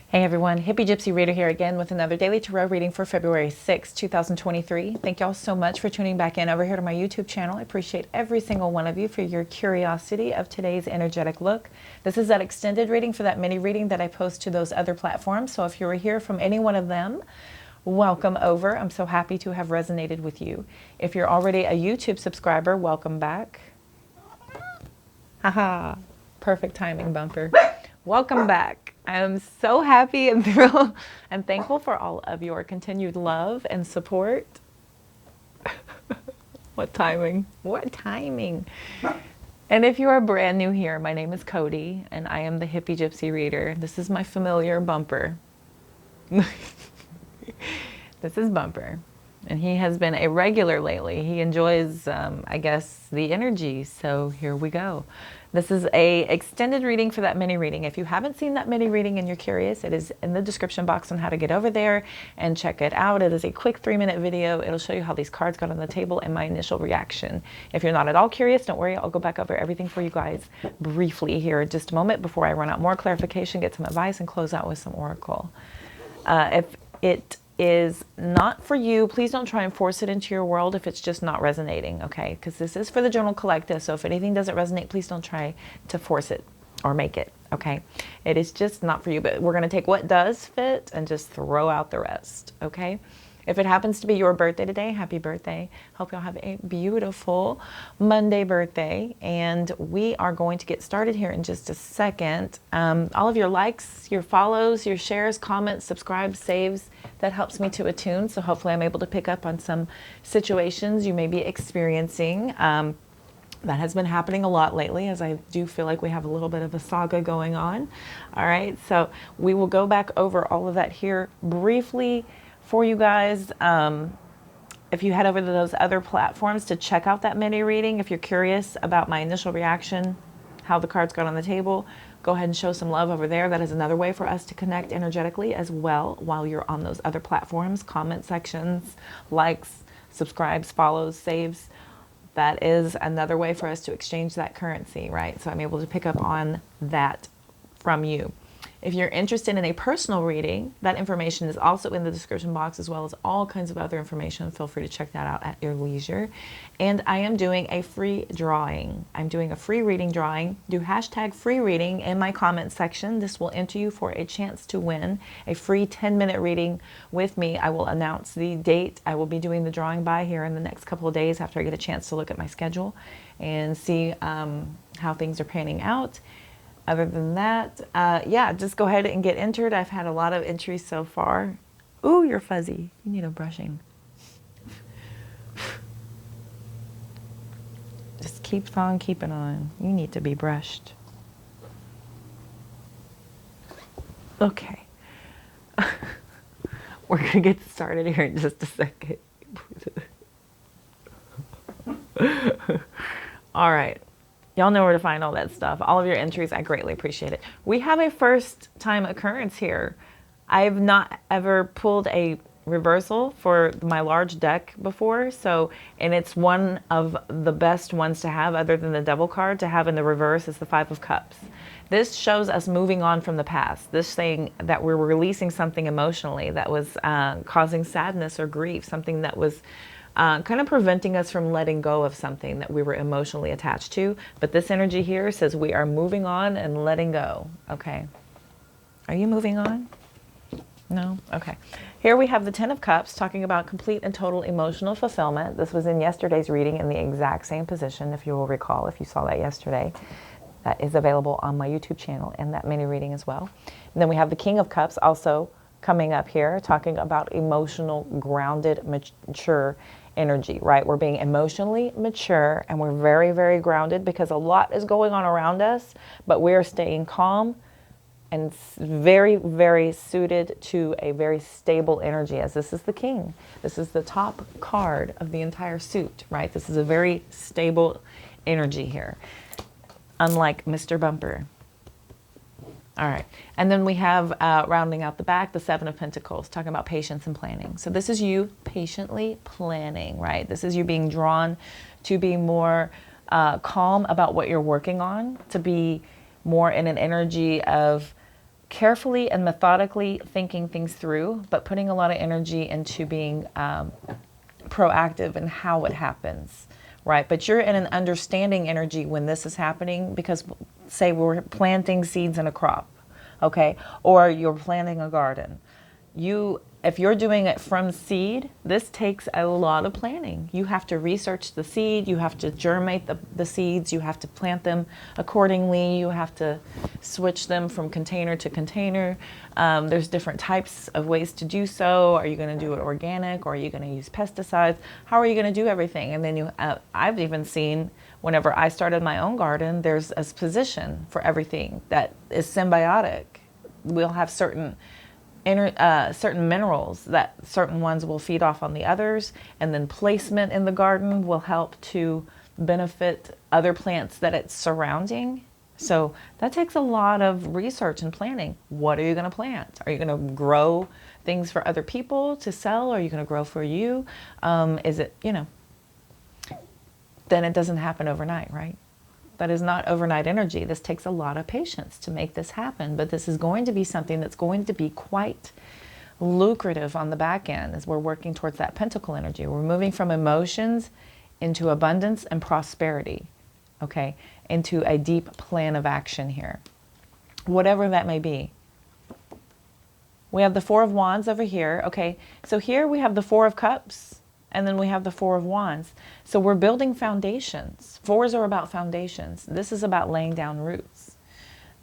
Hey everyone, Hippygypsyreader here again with another daily tarot reading for February 6, 2023. Thank y'all so much for tuning back in over here to my YouTube channel. I appreciate every single one of you for your curiosity of today's energetic look. This is that extended reading for that mini reading that I post to those other platforms. So if you were here from any one of them, welcome over. I'm so happy to have resonated with you. If you're already a YouTube subscriber, welcome back. Haha, perfect timing bumper. Welcome back. I am so happy and thrilled and thankful for all of your continued love and support. What timing? What timing? And if you are brand new here, my name is Cody and I am the Hippygypsyreader. This is my familiar bumper. This is Bumper. And he has been a regular lately. He enjoys, I guess, the energy. So here we go. This is a extended reading for that mini reading. If you haven't seen that mini reading and you're curious, it is in the description box on how to get over there and check it out. It is a quick 3-minute video. It'll show you how these cards got on the table and my initial reaction. If you're not at all curious, don't worry. I'll go back over everything for you guys briefly here in just a moment before I run out more clarification, get some advice, and close out with some oracle. If it is not for you, please don't try and force it into your world if it's just not resonating, okay? Because this is for the general collective, so if anything doesn't resonate, please don't try to force it or make it, okay? It is just not for you, but we're going to take what does fit and just throw out the rest, okay? If it happens to be your birthday today, happy birthday. Hope y'all have a beautiful Monday birthday. And we are going to get started here in just a second. All of your likes, your follows, your shares, comments, subscribes, saves, that helps me to attune. So hopefully I'm able to pick up on some situations you may be experiencing. That has been happening a lot lately, as I do feel like we have a little bit of a saga going on. All right, so we will go back over all of that here briefly for you guys. If you head over to those other platforms to check out that mini reading, if you're curious about my initial reaction, how the cards got on the table, go ahead and show some love over there. That is another way for us to connect energetically as well while you're on those other platforms. Comment sections, likes, subscribes, follows, saves. That is another way for us to exchange that currency, right? So I'm able to pick up on that from you. If you're interested in a personal reading, that information is also in the description box, as well as all kinds of other information. Feel free to check that out at your leisure. And I am doing a free drawing. I'm doing a free reading drawing. Do hashtag free reading in my comment section. This will enter you for a chance to win a free 10-minute reading with me. I will announce the date I will be doing the drawing by here in the next couple of days after I get a chance to look at my schedule and see how things are panning out. Other than that, yeah, just go ahead and get entered. I've had a lot of entries so far. Ooh, you're fuzzy. You need a brushing. Just keep on keeping on. You need to be brushed. Okay. We're going to get started here in just a second. All right. Y'all know where to find all that stuff. All of your entries, I greatly appreciate it. We have a first time occurrence here. I've not ever pulled a reversal for my large deck before. So, and it's one of the best ones to have, other than the Devil card, to have in the reverse is the Five of Cups. This shows us moving on from the past. This saying that we're releasing something emotionally that was causing sadness or grief, something that was kind of preventing us from letting go of something that we were emotionally attached to. But this energy here says we are moving on and letting go. Okay. Are you moving on? No? Okay. Here we have the Ten of Cups talking about complete and total emotional fulfillment. This was in yesterday's reading in the exact same position, if you will recall, if you saw that yesterday. That is available on my YouTube channel and that mini reading as well. And then we have the King of Cups also coming up here, talking about emotional, grounded, mature energy, right? We're being emotionally mature and we're very, very grounded because a lot is going on around us, but we're staying calm and very, very suited to a very stable energy, as this is the King. This is the top card of the entire suit, right? This is a very stable energy here, unlike Mr. Bumper. All right, and then we have rounding out the back, the Seven of Pentacles, talking about patience and planning. So this is you patiently planning, right? This is you being drawn to be more calm about what you're working on, to be more in an energy of carefully and methodically thinking things through, but putting a lot of energy into being proactive in how it happens, right? But you're in an understanding energy when this is happening, because say we're planting seeds in a crop, okay? Or you're planting a garden. If you're doing it from seed, this takes a lot of planning. You have to research the seed, you have to germinate the seeds, you have to plant them accordingly, you have to switch them from container to container. There's different types of ways to do so. Are you going to do it organic, or are you going to use pesticides? How are you going to do everything? And then I've even seen, whenever I started my own garden, there's a position for everything that is symbiotic. We'll have certain minerals that certain ones will feed off on the others, and then placement in the garden will help to benefit other plants that it's surrounding. So that takes a lot of research and planning. What are you going to plant? Are you going to grow things for other people to sell? Or are you going to grow for you? Is it, then it doesn't happen overnight, right? That is not overnight energy. This takes a lot of patience to make this happen, but this is going to be something that's going to be quite lucrative on the back end as we're working towards that pentacle energy. We're moving from emotions into abundance and prosperity, okay, into a deep plan of action here, whatever that may be. We have the Four of Wands over here, okay, so here we have the Four of Cups, and then we have the Four of Wands. So we're building foundations. Fours are about foundations. This is about laying down roots.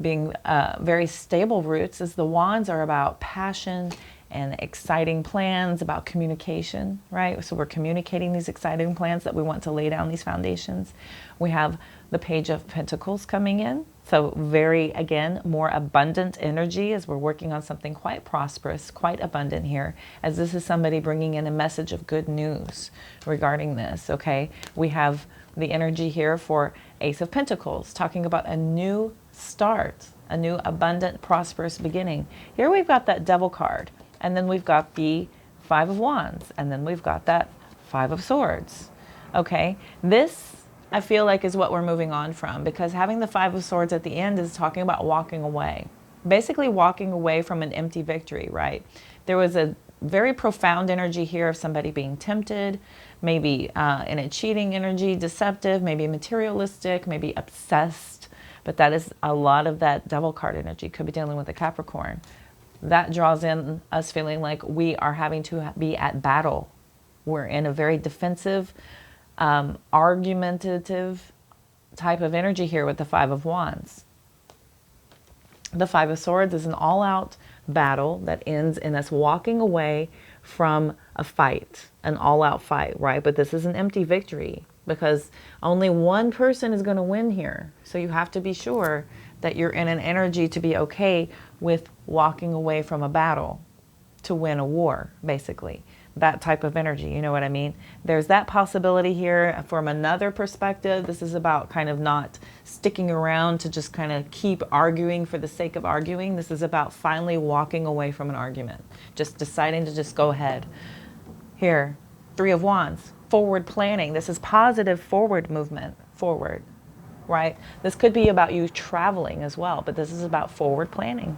Being very stable roots, as the Wands are about passion and exciting plans, about communication, right? So we're communicating these exciting plans that we want to lay down these foundations. We have the Page of Pentacles coming in. So very, again, more abundant energy as we're working on something quite prosperous, quite abundant here, as this is somebody bringing in a message of good news regarding this, okay? We have the energy here for Ace of Pentacles, talking about a new start, a new abundant, prosperous beginning. Here we've got that Devil card, and then we've got the Five of Wands, and then we've got that Five of Swords, okay? This, I feel like, is what we're moving on from, because having the Five of Swords at the end is talking about walking away. Basically walking away from an empty victory, right? There was a very profound energy here of somebody being tempted, maybe in a cheating energy, deceptive, maybe materialistic, maybe obsessed. But that is a lot of that Devil card energy. Could be dealing with a Capricorn. That draws in us feeling like we are having to be at battle. We're in a very defensive, argumentative type of energy here with the Five of Wands. The Five of Swords is an all-out battle that ends in us walking away from a fight, an all-out fight, right? But this is an empty victory because only one person is going to win here. So you have to be sure that you're in an energy to be okay with walking away from a battle to win a war, basically. That type of energy, you know what I mean? There's that possibility here. From another perspective, this is about kind of not sticking around to just kind of keep arguing for the sake of arguing. This is about finally walking away from an argument, just deciding to just go ahead. Here, Three of Wands, forward planning. This is positive forward movement, forward, right? This could be about you traveling as well, but this is about forward planning.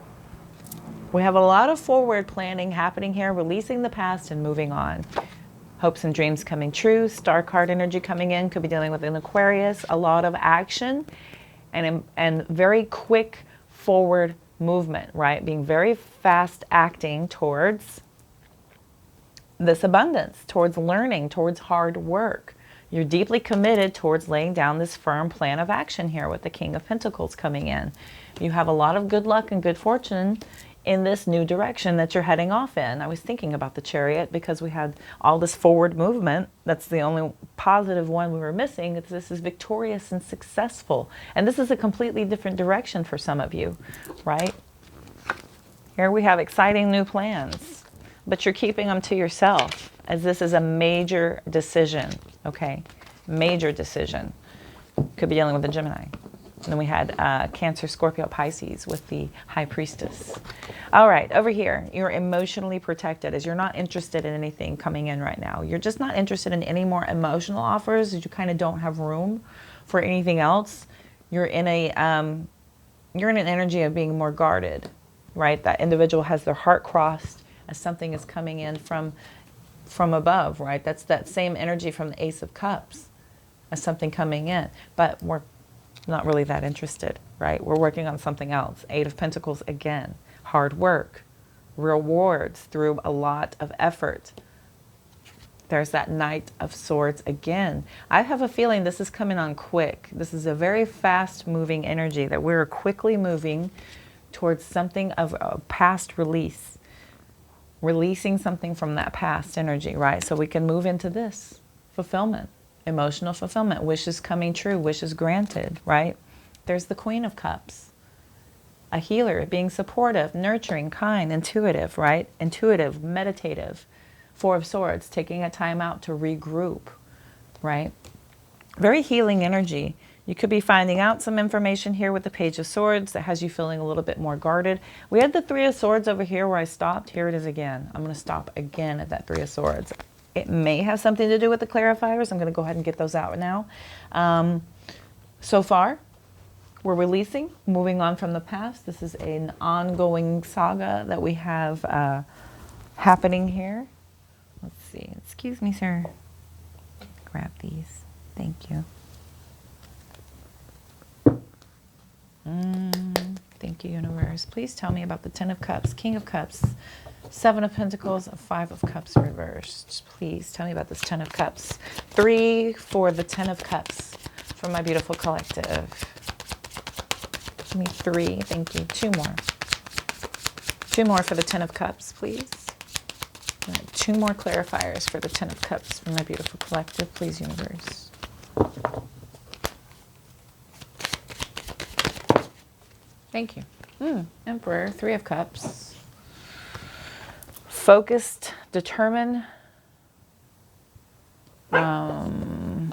We have a lot of forward planning happening here, releasing the past and moving on. Hopes and dreams coming true. Star card energy coming in. Could be dealing with an Aquarius. A lot of action and very quick forward movement, right? Being very fast acting towards this abundance, towards learning, towards hard work. You're deeply committed towards laying down this firm plan of action here with the King of Pentacles coming in. You have a lot of good luck and good fortune in this new direction that you're heading off in. I was thinking about the Chariot because we had all this forward movement. That's the only positive one we were missing. This is victorious and successful. And this is a completely different direction for some of you, right? Here we have exciting new plans, but you're keeping them to yourself as this is a major decision, okay? Major decision. Could be dealing with a Gemini. And then we had Cancer, Scorpio, Pisces with the High Priestess. All right, over here, you're emotionally protected as you're not interested in anything coming in right now. You're just not interested in any more emotional offers as you kind of don't have room for anything else. You're in an energy of being more guarded, right? That individual has their heart crossed as something is coming in from above, right? That's that same energy from the Ace of Cups as something coming in. But we're not really that interested, right? We're working on something else. Eight of Pentacles again. Hard work. Rewards through a lot of effort. There's that Knight of Swords again. I have a feeling this is coming on quick. This is a very fast moving energy that we're quickly moving towards something of a past release. Releasing something from that past energy, right? So we can move into this fulfillment, emotional fulfillment, wishes coming true, wishes granted, right? There's the Queen of Cups. A healer, being supportive, nurturing, kind, intuitive, right? Intuitive, meditative. Four of Swords, taking a time out to regroup, right? Very healing energy. You could be finding out some information here with the Page of Swords that has you feeling a little bit more guarded. We had the Three of Swords over here where I stopped. Here it is again. I'm going to stop again at that Three of Swords. It may have something to do with the clarifiers. I'm going to go ahead and get those out now. So far, we're releasing, moving on from the past. This is an ongoing saga that we have happening here. Let's see. Excuse me, sir. Grab these. Thank you. Thank you, universe. Please tell me about the Ten of Cups, King of Cups, Seven of Pentacles, Five of Cups reversed. Please tell me about this Ten of Cups. 3 for the Ten of Cups for my beautiful collective. Give me 3. Thank you. 2 more. 2 more for the Ten of Cups, please. 2 more clarifiers for the Ten of Cups for my beautiful collective, please, universe. Thank you. Emperor, 3 of Cups. Focused, determined. Oh,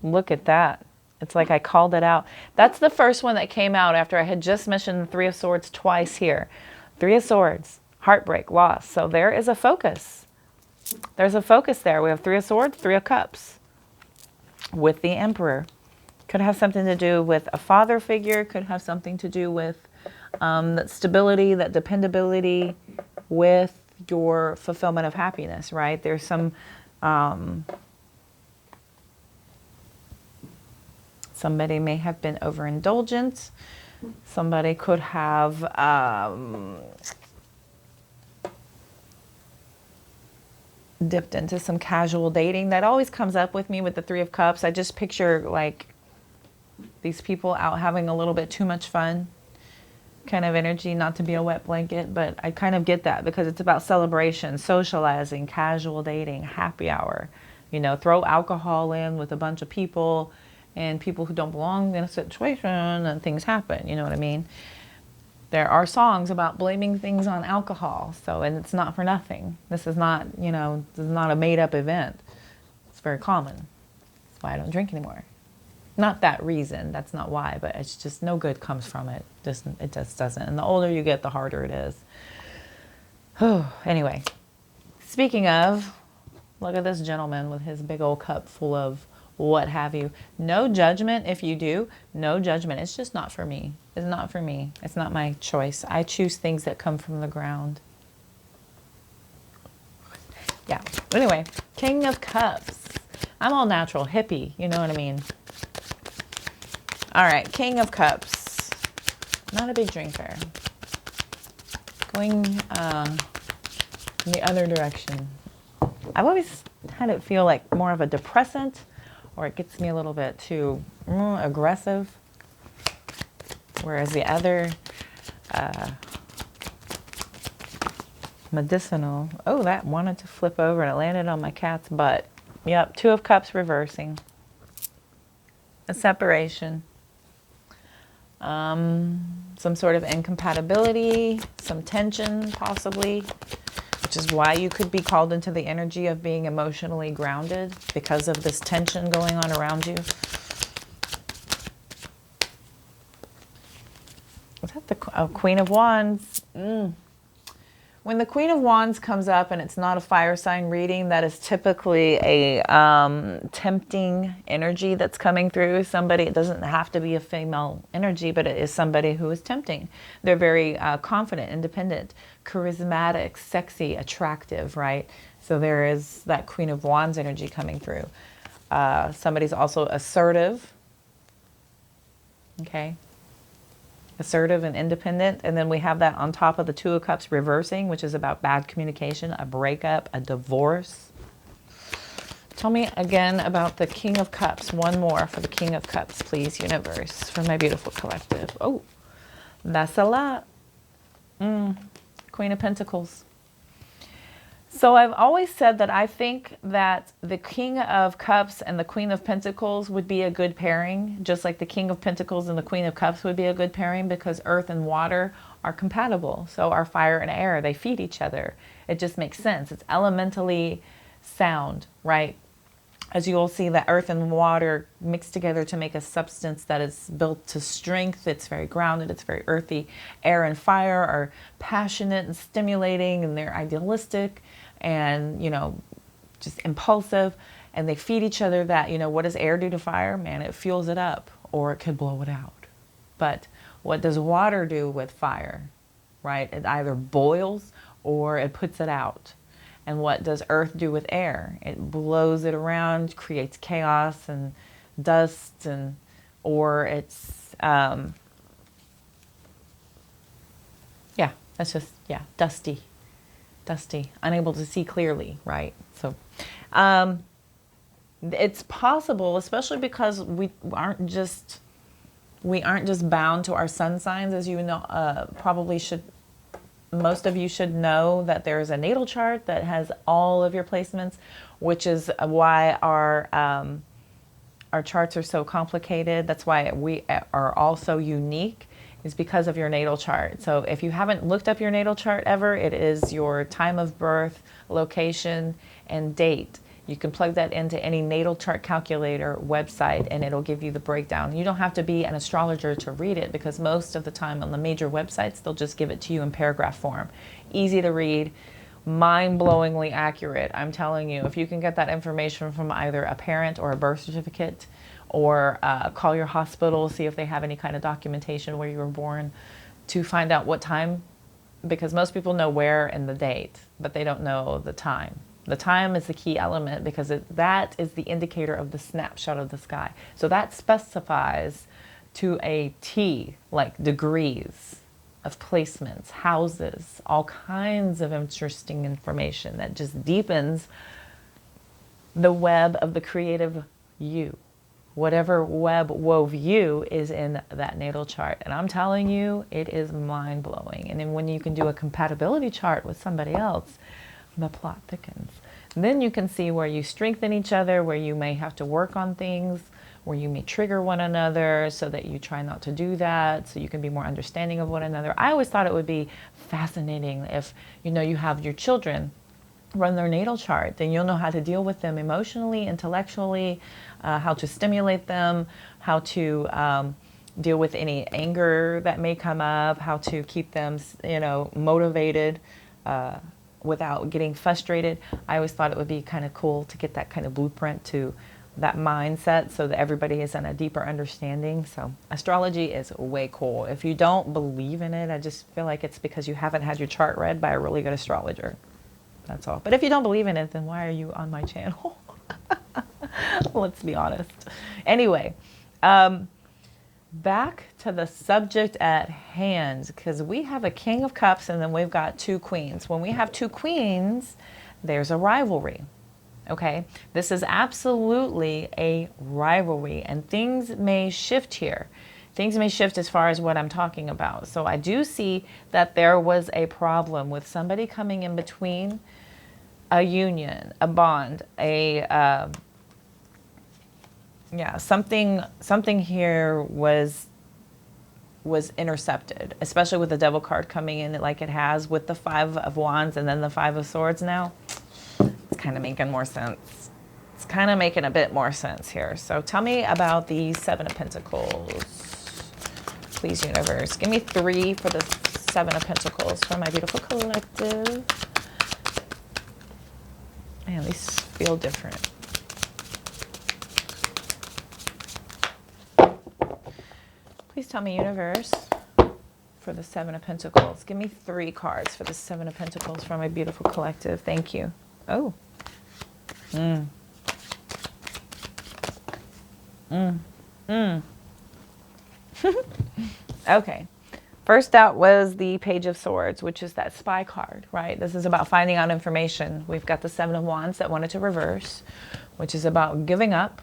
look at that. It's like I called it out. That's the first one that came out after I had just mentioned the Three of Swords twice here. 3 of Swords. Heartbreak, loss. So there is a focus. There's a focus there. We have 3 of Swords, 3 of Cups with the Emperor. Could have something to do with a father figure. Could have something to do with that stability, that dependability with your fulfillment of happiness, right? There's some... somebody may have been overindulgent. Somebody could have... dipped into some casual dating. That always comes up with me with the Three of Cups. I just picture like these people out having a little bit too much fun kind of energy, not to be a wet blanket, but I kind of get that because it's about celebration, socializing, casual dating, happy hour, you know, throw alcohol in with a bunch of people and people who don't belong in a situation and things happen, you know what I mean? There are songs about blaming things on alcohol, so, and it's not for nothing. This is not, you know, this is not a made-up event. It's very common. That's why I don't drink anymore. Not that reason, that's not why, but it's just no good comes from it. It just doesn't. And the older you get, the harder it is. Oh, anyway, speaking of, look at this gentleman with his big old cup full of what have you. No judgment if you do. No judgment. It's just not for me. It's not for me. It's not my choice. I choose things that come from the ground. Yeah. Anyway, King of Cups. I'm all natural, hippie. You know what I mean? All right. King of Cups. Not a big drinker. Going in the other direction. I've always had it feel like more of a depressant, or it gets me a little bit too aggressive. Whereas the other medicinal, oh, that wanted to flip over and it landed on my cat's butt. Yep, 2 of Cups reversing. A separation. Some sort of incompatibility, some tension possibly, which is why you could be called into the energy of being emotionally grounded because of this tension going on around you. Is that the Queen of Wands? When the Queen of Wands comes up and it's not a fire sign reading, that is typically a tempting energy that's coming through somebody. It doesn't have to be a female energy, but it is somebody who is tempting. They're very confident, independent, charismatic, sexy, attractive, right? So there is that Queen of Wands energy coming through. Somebody's also assertive, okay? Assertive and independent. And then we have that on top of the Two of Cups reversing, which is about bad communication, a breakup, a divorce. Tell me again about the King of Cups. One more for the King of Cups, please, universe, for my beautiful collective. Oh, that's a lot. Queen of Pentacles. So I've always said that I think that the King of Cups and the Queen of Pentacles would be a good pairing, just like the King of Pentacles and the Queen of Cups would be a good pairing, because earth and water are compatible. So are fire and air. They feed each other. It just makes sense. It's elementally sound, right? As you will see, that earth and water mixed together to make a substance that is built to strength. It's very grounded. It's very earthy. Air and fire are passionate and stimulating, and they're idealistic and, you know, just impulsive, and they feed each other. That, you know, what does air do to fire? Man, it fuels it up, or it could blow it out. But what does water do with fire, right? It either boils or it puts it out. And what does earth do with air? It blows it around, creates chaos and dust, and or it's yeah, that's just, yeah, dusty, unable to see clearly, right? So it's possible, especially because we aren't just bound to our sun signs, as you know, probably should. Most of you should know that there's a natal chart that has all of your placements, which is why our charts are so complicated. That's why we are all so unique, is because of your natal chart. So if you haven't looked up your natal chart ever, it is your time of birth, location, and date. You can plug that into any natal chart calculator website and it'll give you the breakdown. You don't have to be an astrologer to read it, because most of the time on the major websites, they'll just give it to you in paragraph form. Easy to read, mind-blowingly accurate. I'm telling you, if you can get that information from either a parent or a birth certificate, or call your hospital, see if they have any kind of documentation where you were born, to find out what time, because most people know where and the date, but they don't know the time. The time is the key element, because that is the indicator of the snapshot of the sky. So that specifies to a T, like degrees of placements, houses, all kinds of interesting information that just deepens the web of the creative you. Whatever web wove you is in that natal chart. And I'm telling you, it is mind-blowing. And then when you can do a compatibility chart with somebody else, the plot thickens. Then you can see where you strengthen each other, where you may have to work on things, where you may trigger one another, so that you try not to do that, so you can be more understanding of one another. I always thought it would be fascinating if, you know, you have your children run their natal chart, then you'll know how to deal with them emotionally, intellectually, how to stimulate them, how to deal with any anger that may come up, how to keep them, you know, motivated without getting frustrated. I always thought it would be kind of cool to get that kind of blueprint to that mindset, so that everybody is in a deeper understanding. So astrology is way cool. If you don't believe in it, I just feel like it's because you haven't had your chart read by a really good astrologer. That's all. But if you don't believe in it, then why are you on my channel? Let's be honest. Anyway, back to the subject at hand, because we have a King of Cups and then we've got two queens. When we have two queens, there's a rivalry. Okay, this is absolutely a rivalry, and things may shift here. Things may shift as far as what I'm talking about. So I do see that there was a problem with somebody coming in between a union, a bond, something here was intercepted, especially with the Devil card coming in like it has with the Five of Wands and then the Five of Swords now. It's kind of making more sense. It's kind of making a bit more sense here. So tell me about the Seven of Pentacles. Please, universe. Give me 3 for the Seven of Pentacles for my beautiful collective. Man, these feel different. Please tell me, universe, for the Seven of Pentacles. Give me 3 cards for the Seven of Pentacles for my beautiful collective. Thank you. Oh. Okay. First out was the Page of Swords, which is that spy card, right? This is about finding out information. We've got the Seven of Wands that wanted to reverse, which is about giving up.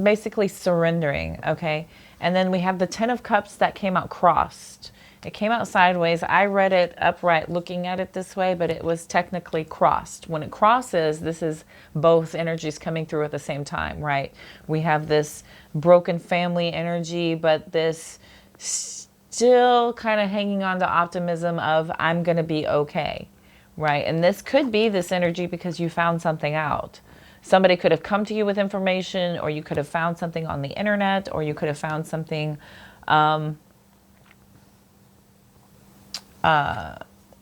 Basically surrendering, okay? And then we have the Ten of Cups that came out crossed. It came out sideways. I read it upright looking at it this way, but it was technically crossed. When it crosses, this is both energies coming through at the same time, right? We have this broken family energy, but this still kind of hanging on to optimism of I'm going to be okay, right? And this could be this energy because you found something out. Somebody could have come to you with information, or you could have found something on the internet, or you could have found something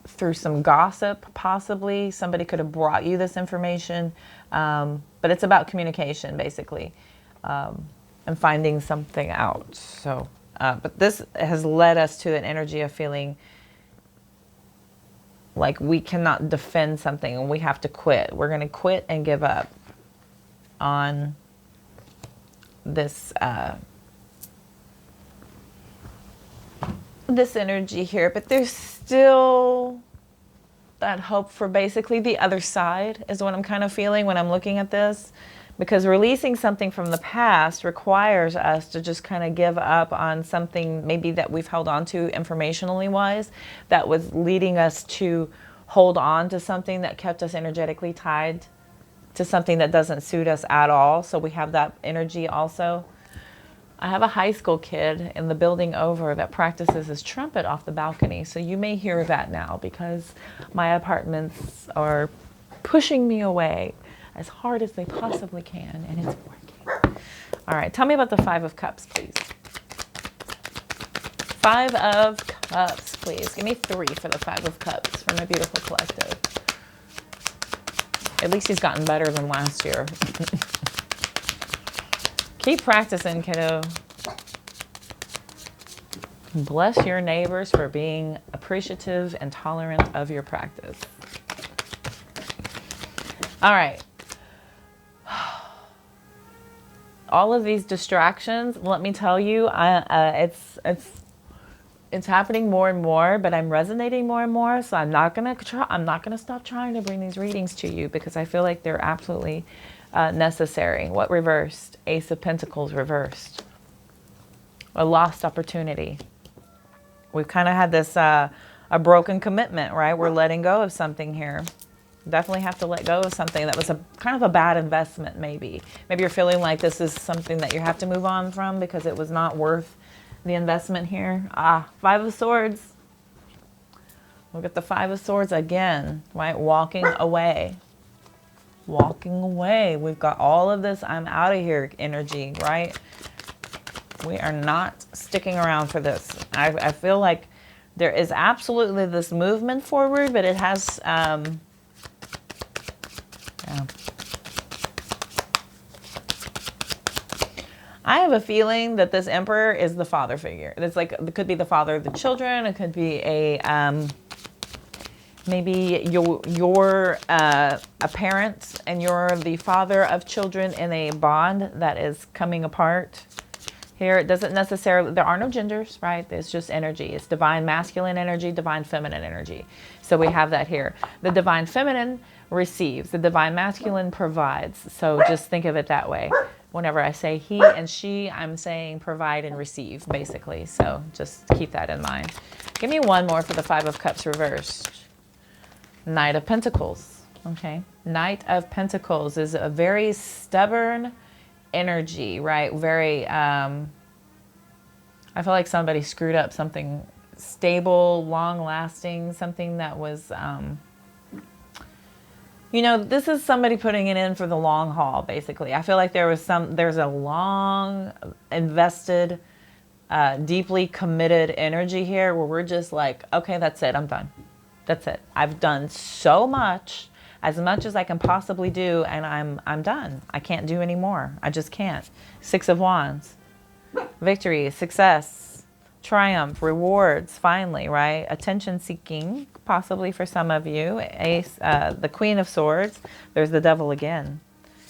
through some gossip, possibly. Somebody could have brought you this information, but it's about communication, basically, and finding something out. So, but this has led us to an energy of feeling like we cannot defend something and we have to quit. We're going to quit and give up on this this energy here, but there's still that hope for basically the other side is what I'm kind of feeling when I'm looking at this, because releasing something from the past requires us to just kind of give up on something maybe that we've held on to informationally wise that was leading us to hold on to something that kept us energetically tied to something that doesn't suit us at all. So we have that energy also. I have a high school kid in the building over that practices his trumpet off the balcony. So you may hear that now because my apartments are pushing me away as hard as they possibly can, and it's working. All right, tell me about the Five of Cups, please. Five of Cups, please. Give me 3 for the Five of Cups for my beautiful collective. At least he's gotten better than last year. Keep practicing, kiddo. Bless your neighbors for being appreciative and tolerant of your practice. All right. All of these distractions, let me tell you, it's happening more and more, but I'm resonating more and more. So I'm not gonna stop trying to bring these readings to you because I feel like they're absolutely necessary. What reversed? Ace of Pentacles reversed. A lost opportunity. We've kind of had this a broken commitment, right? We're letting go of something here. Definitely have to let go of something that was a kind of a bad investment. Maybe you're feeling like this is something that you have to move on from because it was not worth the investment here. Five of Swords. Look at the Five of Swords again, right? Walking away. Walking away. We've got all of this I'm out of here energy, right? We are not sticking around for this. I feel like there is absolutely this movement forward, but it has I have a feeling that this Emperor is the father figure. It's like, it could be the father of the children. It could be a, maybe you're a parent and you're the father of children in a bond that is coming apart. Here, it doesn't necessarily, there are no genders, right? It's just energy. It's divine masculine energy, divine feminine energy. So we have that here. The divine feminine receives. The divine masculine provides. So just think of it that way. Whenever I say he and she, I'm saying provide and receive, basically. So just keep that in mind. Give me one more for the Five of Cups reversed. Knight of Pentacles. Okay. Knight of Pentacles is a very stubborn energy, right? Very, I feel like somebody screwed up something stable, long-lasting, something that was, you know, this is somebody putting it in for the long haul, basically. I feel like there's a long invested deeply committed energy here where we're just like, okay, that's it. I'm done. That's it. I've done so much as I can possibly do, and I'm done. I can't do any more. I just can't. Six of Wands. Victory, success, triumph, rewards, finally, right? Attention seeking, possibly for some of you. Ace, the Queen of Swords. There's the Devil again.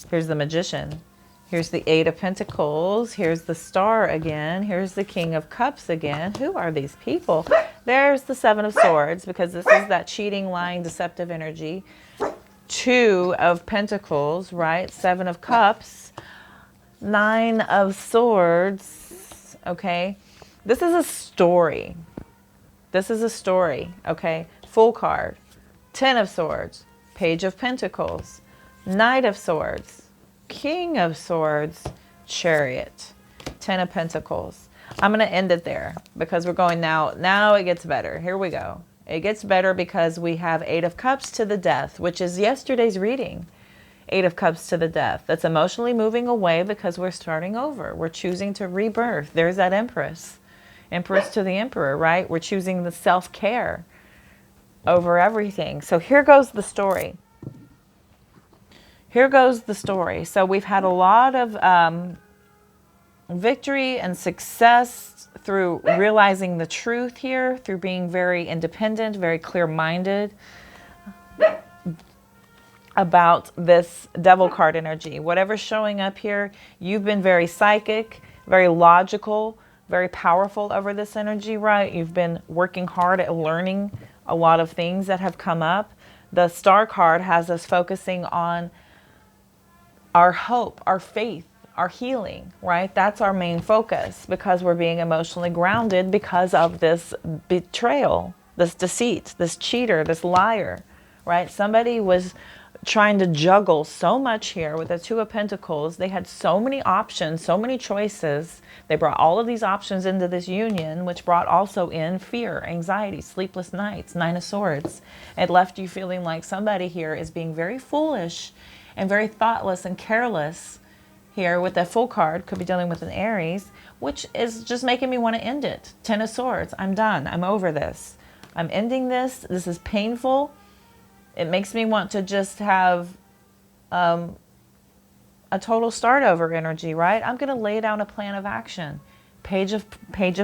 Here's the Magician. Here's the Eight of Pentacles. Here's the Star again. Here's the King of Cups again. Who are these people? There's the Seven of Swords, because this is that cheating, lying, deceptive energy. Two of Pentacles, right? Seven of Cups. Nine of Swords. Okay. This is a story. This is a story. Okay. Full card. Ten of Swords. Page of Pentacles. Knight of Swords. King of Swords, Chariot, Ten of Pentacles. I'm going to end it there because we're going now. Now it gets better. Here we go. It gets better because we have Eight of Cups to the Death, which is yesterday's reading. Eight of Cups to the Death. That's emotionally moving away because we're starting over. We're choosing to rebirth. There's that Empress. Empress to the Emperor, right? We're choosing the self-care over everything. So here goes the story. Here goes the story. So we've had a lot of victory and success through realizing the truth here, through being very independent, very clear-minded about this Devil card energy. Whatever's showing up here, you've been very psychic, very logical, very powerful over this energy, right? You've been working hard at learning a lot of things that have come up. The Star card has us focusing on our hope, our faith, our healing, right? That's our main focus because we're being emotionally grounded because of this betrayal, this deceit, this cheater, this liar, right? Somebody was trying to juggle so much here with the Two of Pentacles. They had so many options, so many choices. They brought all of these options into this union, which brought also in fear, anxiety, sleepless nights, Nine of Swords. It left you feeling like somebody here is being very foolish and very thoughtless and careless here with that Full card. Could be dealing with an Aries, which is just making me want to end it. Ten of Swords. I'm done. I'm over this. I'm ending this. This is painful. It makes me want to just have a total start over energy, right? I'm going to lay down a plan of action. Page of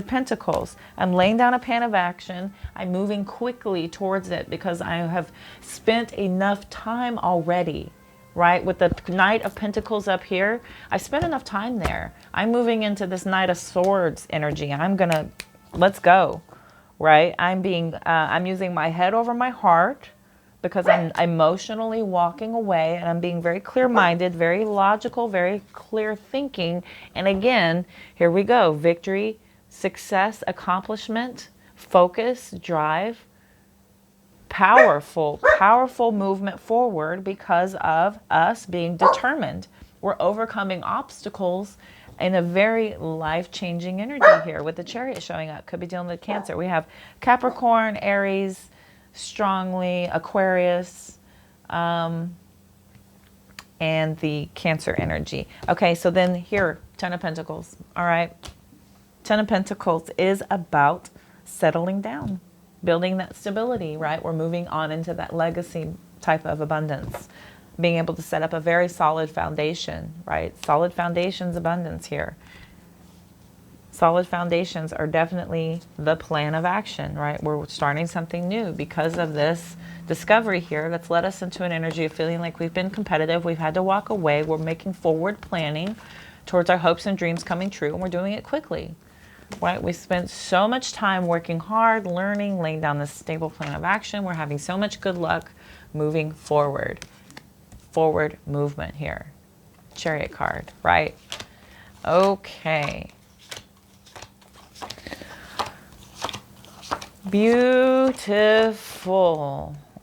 Pentacles. I'm laying down a plan of action. I'm moving quickly towards it because I have spent enough time already. Right? With the Knight of Pentacles up here, I've spent enough time there. I'm moving into this Knight of Swords energy. Let's go, right? I'm using my head over my heart because I'm emotionally walking away, and I'm being very clear-minded, very logical, very clear thinking. And again, here we go. Victory, success, accomplishment, focus, drive. Powerful movement forward because of us being determined. We're overcoming obstacles in a very life-changing energy here with the Chariot showing up. Could be dealing with Cancer. We have Capricorn, Aries, strongly, Aquarius, and the Cancer energy. Okay, so then here, Ten of Pentacles. All right. Ten of Pentacles is about settling down. Building that stability, right? We're moving on into that legacy type of abundance. Being able to set up a very solid foundation, right? Solid foundations abundance here. Solid foundations are definitely the plan of action, right? We're starting something new because of this discovery here that's led us into an energy of feeling like we've been competitive. We've had to walk away. We're making forward planning towards our hopes and dreams coming true, and we're doing it quickly. Right? We spent so much time working hard, learning, laying down this stable plan of action. We're having so much good luck moving forward. Forward movement here. Chariot card, right? Okay. Beautiful.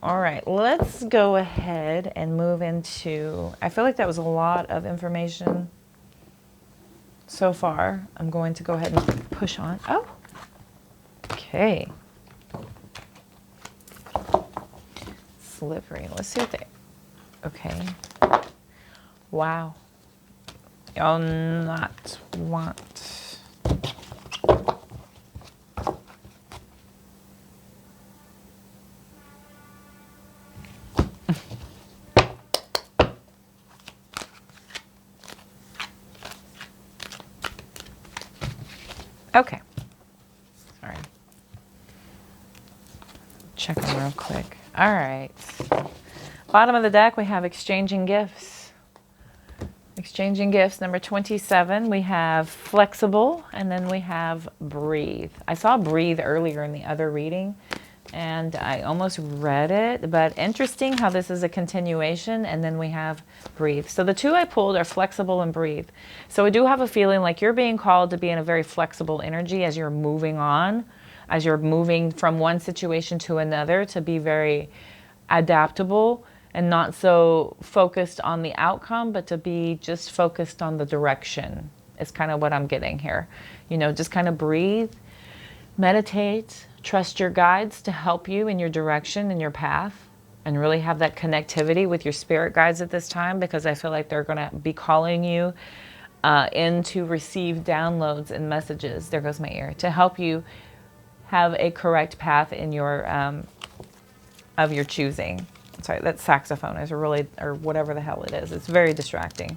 All right, let's go ahead and move into, I feel like that was a lot of information so far. I'm going to go ahead and push on. Oh, okay. Slippery. Let's see what they, okay. Wow. You'll not want Okay. Sorry. Check them real quick. All right. Bottom of the deck, we have exchanging gifts. Exchanging gifts, number 27. We have flexible, and then we have breathe. I saw breathe earlier in the other reading, and I almost read it, but interesting how this is a continuation, and then we have breathe. So the two I pulled are flexible and breathe. So I do have a feeling like you're being called to be in a very flexible energy as you're moving on, as you're moving from one situation to another, to be very adaptable and not so focused on the outcome, but to be just focused on the direction is kind of what I'm getting here. You know, just kind of breathe, meditate, trust your guides to help you in your direction, in your path, and really have that connectivity with your spirit guides at this time, because I feel like they're going to be calling you in to receive downloads and messages. There goes my ear. To help you have a correct path in your of your choosing. Sorry, that saxophone is really, or whatever the hell it is. It's very distracting.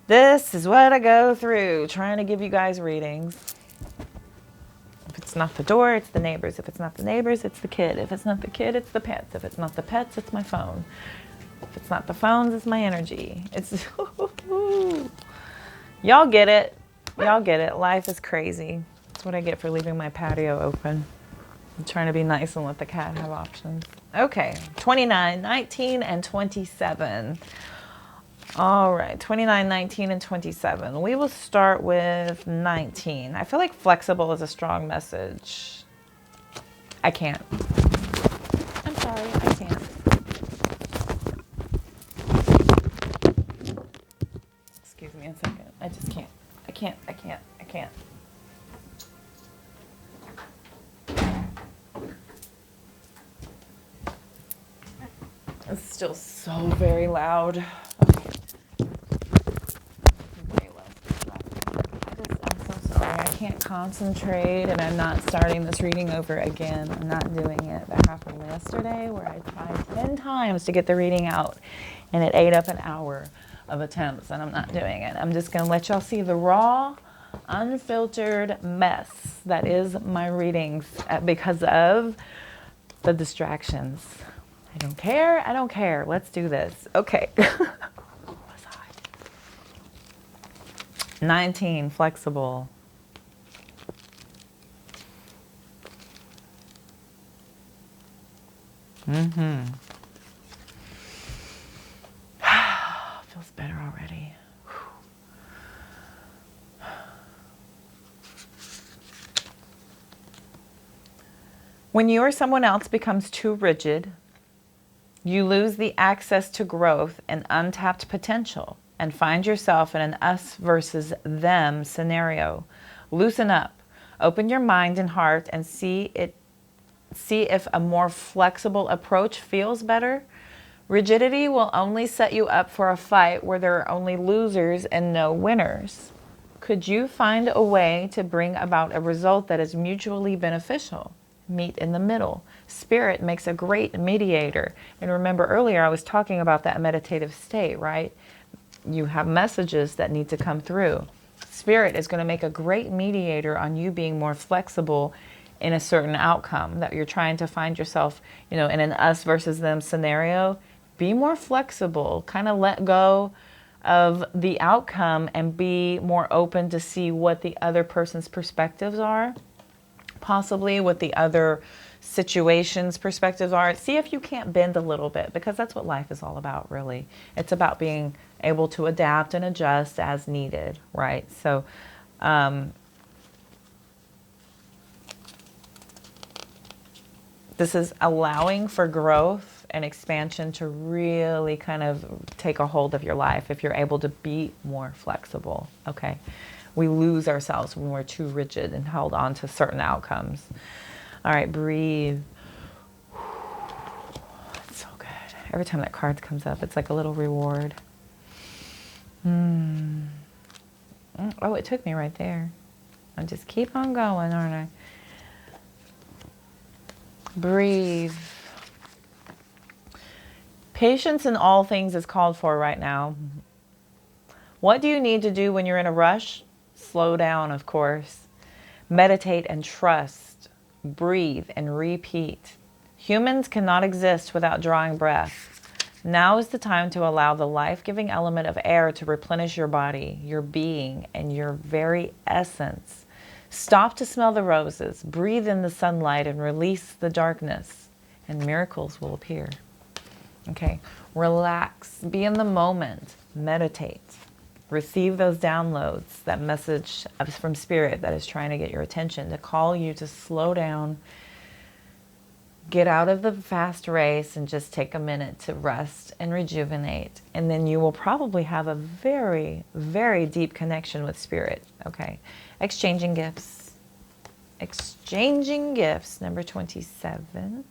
This is what I go through trying to give you guys readings. If it's not the door, it's the neighbors. If it's not the neighbors, it's the kid. If it's not the kid, it's the pets. If it's not the pets, it's my phone. If it's not the phones, it's my energy. It's y'all get it. Y'all get it. Life is crazy. That's what I get for leaving my patio open. I'm trying to be nice and let the cat have options. Okay, 29, 19, and 27. All right, 29, 19, and 27. We will start with 19. I feel like flexible is a strong message. I can't. I'm sorry, I can't. Excuse me a second. I just can't. I can't. It's still so very loud. Okay. I'm so sorry. I can't concentrate, and I'm not starting this reading over again. I'm not doing it. That happened yesterday where I tried 10 times to get the reading out, and it ate up an hour of attempts, and I'm not doing it. I'm just going to let y'all see the raw, unfiltered mess that is my readings because of the distractions. I don't care. I don't care. Let's do this. Okay. 19, flexible. Feels better already. When you or someone else becomes too rigid, you lose the access to growth and untapped potential and find yourself in an us versus them scenario. Loosen up, open your mind and heart, and see if a more flexible approach feels better. Rigidity will only set you up for a fight where there are only losers and no winners. Could you find a way to bring about a result that is mutually beneficial? Meet in the middle. Spirit makes a great mediator. And remember earlier I was talking about that meditative state, right? You have messages that need to come through. Spirit is going to make a great mediator on you being more flexible in a certain outcome that you're trying to find yourself, you know, in an us versus them scenario. Be more flexible, kind of let go of the outcome and be more open to see what the other person's perspectives are. Possibly what the other situations' perspectives are. See if you can't bend a little bit, because that's what life is all about, really. It's about being able to adapt and adjust as needed, right? So, this is allowing for growth and expansion to really kind of take a hold of your life if you're able to be more flexible, okay? We lose ourselves when we're too rigid and held on to certain outcomes. All right, breathe. It's so good. Every time that card comes up, it's like a little reward. Oh, it took me right there. I just keep on going, aren't I? Breathe. Patience in all things is called for right now. What do you need to do when you're in a rush? Slow down, of course. Meditate and trust. Breathe and repeat. Humans cannot exist without drawing breath. Now is the time to allow the life-giving element of air to replenish your body, your being, and your very essence. Stop to smell the roses, breathe in the sunlight, and release the darkness, and miracles will appear. Okay, relax, be in the moment, meditate. Receive those downloads, that message from Spirit that is trying to get your attention, to call you to slow down, get out of the fast race, and just take a minute to rest and rejuvenate. And then you will probably have a very, very deep connection with Spirit. Okay, exchanging gifts. Exchanging gifts, number 27.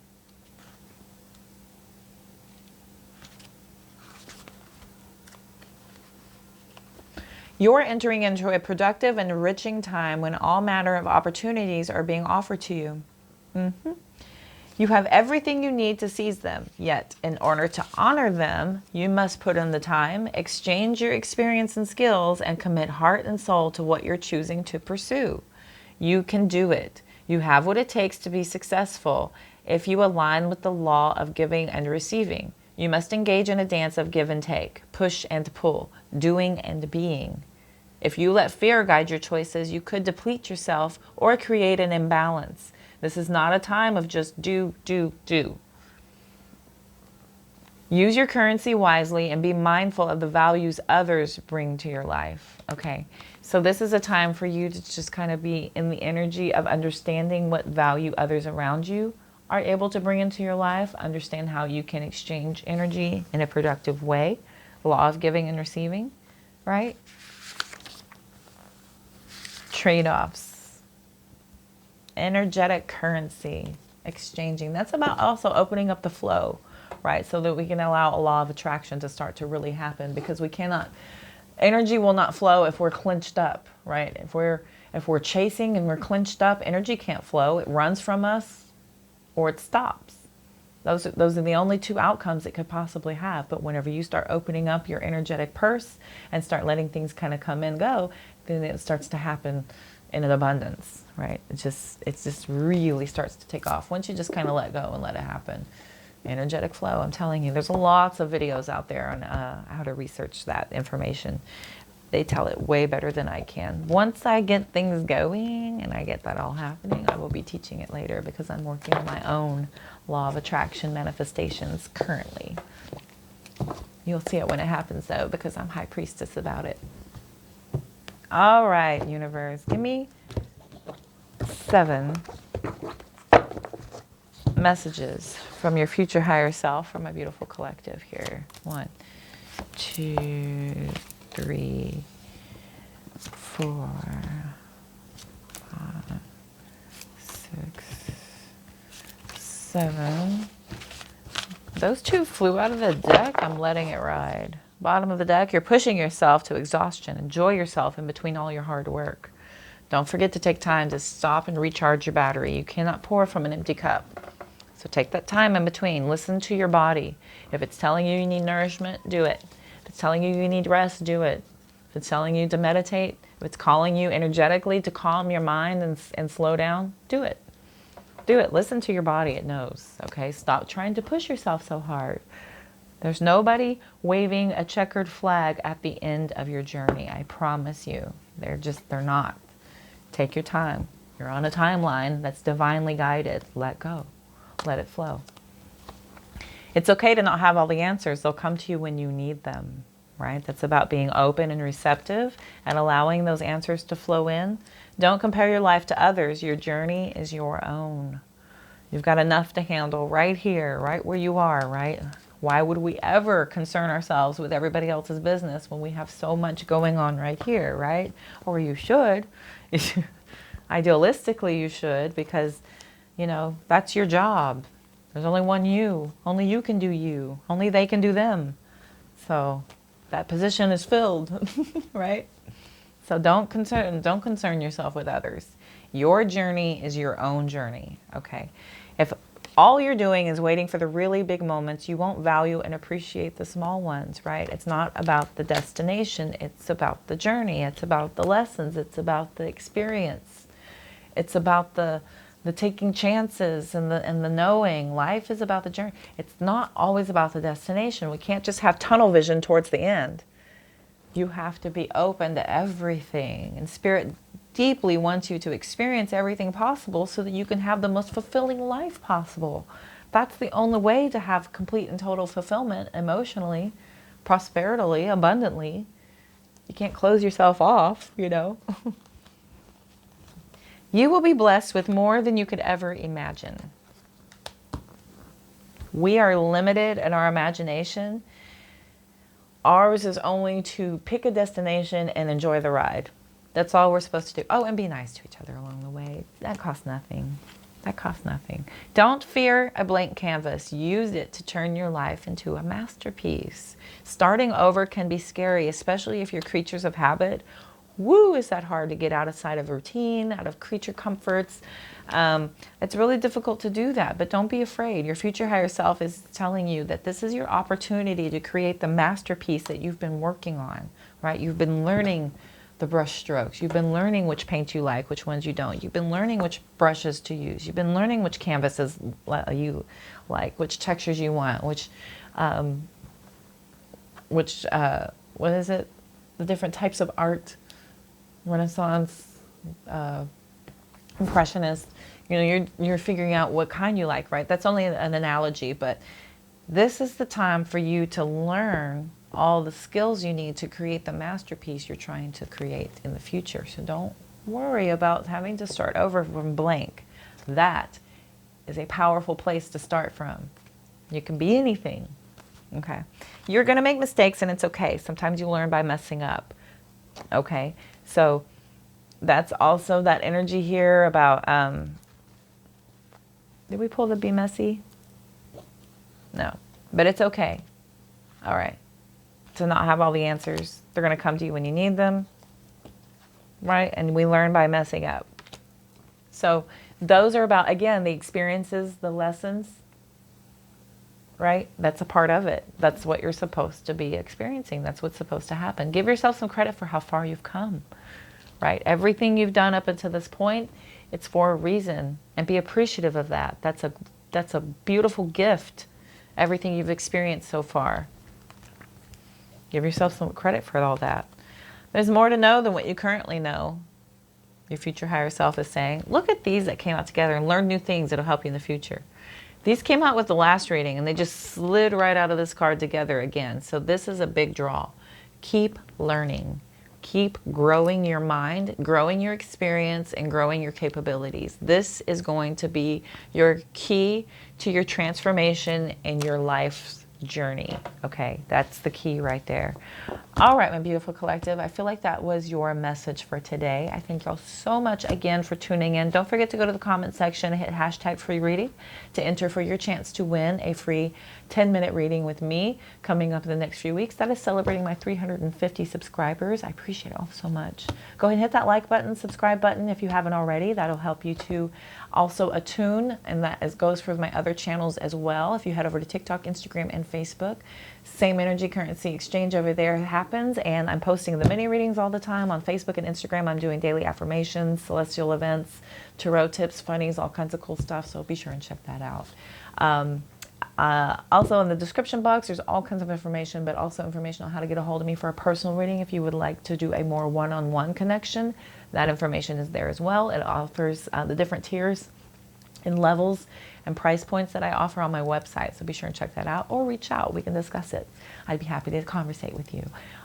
You're entering into a productive and enriching time when all manner of opportunities are being offered to you. You have everything you need to seize them, yet in order to honor them, you must put in the time, exchange your experience and skills, and commit heart and soul to what you're choosing to pursue. You can do it. You have what it takes to be successful if you align with the law of giving and receiving. You must engage in a dance of give and take, push and pull, doing and being. If you let fear guide your choices, you could deplete yourself or create an imbalance. This is not a time of just do, do, do. Use your currency wisely and be mindful of the values others bring to your life. Okay, so this is a time for you to just kind of be in the energy of understanding what value others around you are able to bring into your life. Understand how you can exchange energy in a productive way. Law of giving and receiving, right? Trade-offs. Energetic currency. Exchanging. That's about also opening up the flow, right? So that we can allow a law of attraction to start to really happen, because we cannot, energy will not flow if we're clenched up, right? If we're chasing and we're clenched up, energy can't flow. It runs from us or it stops. Those are the only two outcomes it could possibly have. But whenever you start opening up your energetic purse and start letting things kind of come and go, then it starts to happen in an abundance, right? It just really starts to take off once you just kind of let go and let it happen. Energetic flow, I'm telling you, there's lots of videos out there on how to research that information. They tell it way better than I can. Once I get things going and I get that all happening, I will be teaching it later, because I'm working on my own law of attraction manifestations currently. You'll see it when it happens though, because I'm high priestess about it. All right, universe, give me 7 messages from your future higher self for my beautiful collective here. 1, 2, 3, 4, 5, 6, 7. Those 2 flew out of the deck. I'm letting it ride. Bottom of the deck, you're pushing yourself to exhaustion. Enjoy yourself in between all your hard work. Don't forget to take time to stop and recharge your battery. You cannot pour from an empty cup. So take that time in between. Listen to your body. If it's telling you you need nourishment, do it. If it's telling you you need rest, do it. If it's telling you to meditate, if it's calling you energetically to calm your mind and slow down, do it. Do it. Listen to your body. It knows. Okay? Stop trying to push yourself so hard. There's nobody waving a checkered flag at the end of your journey. I promise you. They're not. Take your time. You're on a timeline that's divinely guided. Let go. Let it flow. It's okay to not have all the answers. They'll come to you when you need them, right? That's about being open and receptive and allowing those answers to flow in. Don't compare your life to others. Your journey is your own. You've got enough to handle right here, right where you are, right? Why would we ever concern ourselves with everybody else's business when we have so much going on right here, right? Or you should. Idealistically, you should, because, you know, that's your job. There's only one you. Only you can do you. Only they can do them. So that position is filled, right? So don't concern yourself with others. Your journey is your own journey, okay? If all you're doing is waiting for the really big moments, you won't value and appreciate the small ones, right? It's not about the destination. It's about the journey. It's about the lessons. It's about the experience. It's about the taking chances and the knowing. Life is about the journey. It's not always about the destination. We can't just have tunnel vision towards the end. You have to be open to everything. And Spirit deeply wants you to experience everything possible so that you can have the most fulfilling life possible. That's the only way to have complete and total fulfillment emotionally, prosperity, abundantly. You can't close yourself off, you know. You will be blessed with more than you could ever imagine. We are limited in our imagination. Ours is only to pick a destination and enjoy the ride. That's all we're supposed to do. Oh, and be nice to each other along the way. That costs nothing. That costs nothing. Don't fear a blank canvas. Use it to turn your life into a masterpiece. Starting over can be scary, especially if you're creatures of habit. Woo, is that hard to get outside of routine, out of creature comforts. It's really difficult to do that, but don't be afraid. Your future higher self is telling you that this is your opportunity to create the masterpiece that you've been working on, right? You've been learning the brush strokes. You've been learning which paint you like, which ones you don't. You've been learning which brushes to use. You've been learning which canvases you like, which textures you want, which what is it? The different types of art. Renaissance, Impressionist, you know, you're figuring out what kind you like, right? That's only an analogy, but this is the time for you to learn all the skills you need to create the masterpiece you're trying to create in the future. So don't worry about having to start over from blank. That is a powerful place to start from. You can be anything, okay? You're going to make mistakes and it's okay. Sometimes you learn by messing up, okay? So that's also that energy here about, did we pull the be messy? No, but it's okay. All right. To not have all the answers. They're going to come to you when you need them, right? And we learn by messing up. So those are about, again, the experiences, the lessons, right? That's a part of it. That's what you're supposed to be experiencing. That's what's supposed to happen. Give yourself some credit for how far you've come, right? Everything you've done up until this point, it's for a reason, and be appreciative of that. That's a beautiful gift, everything you've experienced so far. Give yourself some credit for all that. There's more to know than what you currently know. Your future higher self is saying, look at these that came out together and learn new things that'll help you in the future. These came out with the last reading and they just slid right out of this card together again. So this is a big draw. Keep learning. Keep growing your mind, growing your experience, and growing your capabilities. This is going to be your key to your transformation in your life's journey. Okay, that's the key right there. All right, my beautiful collective, I feel like that was your message for today. I thank y'all so much again for tuning in. Don't forget to go to the comment section and hit hashtag free reading to enter for your chance to win a free 10-minute reading with me coming up in the next few weeks. That is celebrating my 350 subscribers. I appreciate it all so much. Go ahead and hit that like button, subscribe button if you haven't already. That'll help you to also attune, and that goes for my other channels as well. If you head over to TikTok, Instagram, and Facebook, same energy currency exchange over there happens, and I'm posting the mini readings all the time on Facebook and Instagram. I'm doing daily affirmations, celestial events, tarot tips, funnies, all kinds of cool stuff, so be sure and check that out. Also in the description box, there's all kinds of information, but also information on how to get a hold of me for a personal reading if you would like to do a more one-on-one connection. That information is there as well. It offers the different tiers and levels and price points that I offer on my website. So be sure and check that out or reach out. We can discuss it. I'd be happy to conversate with you.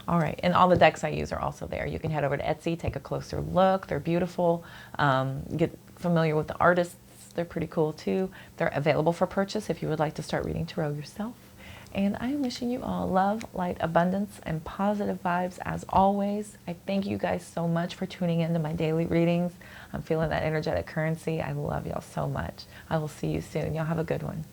All right. And all the decks I use are also there. You can head over to Etsy, take a closer look. They're beautiful. Get familiar with the artists. They're pretty cool too. They're available for purchase if you would like to start reading tarot yourself. And I am wishing you all love, light, abundance, and positive vibes as always. I thank you guys so much for tuning into my daily readings. I'm feeling that energetic currency. I love y'all so much. I will see you soon. Y'all have a good one.